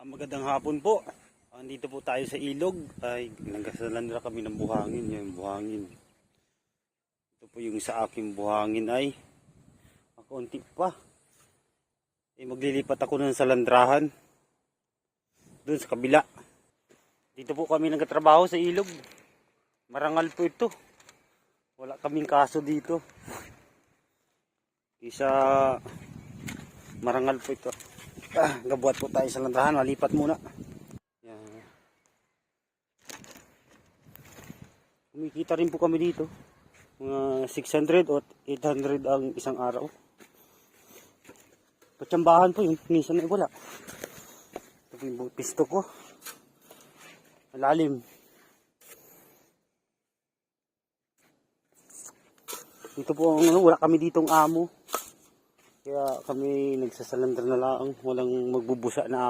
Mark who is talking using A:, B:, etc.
A: Magandang hapon po. Andito po tayo sa ilog. Ay, nagsasalandra kami ng buhangin. Yung buhangin. Ito po yung sa aking buhangin ay kaunti pa. Maglilipat ako ng salandrahan. Doon sa kabila. Dito po kami nagtatrabaho sa ilog. Marangal po ito. Wala kaming kaso dito. Isa marangal po ito. Gabuhat po tayo sa landrahan, malipat muna. Yan. Kumikita rin po kami dito. Mga 600 o 800 ang isang araw. Patsambahan po yun, minsan ay wala. Ito yung pisto ko. Malalim. Dito po, wala kami ditong amo. Kaya kami nagsasalandra na lang, walang magbubusa na amo.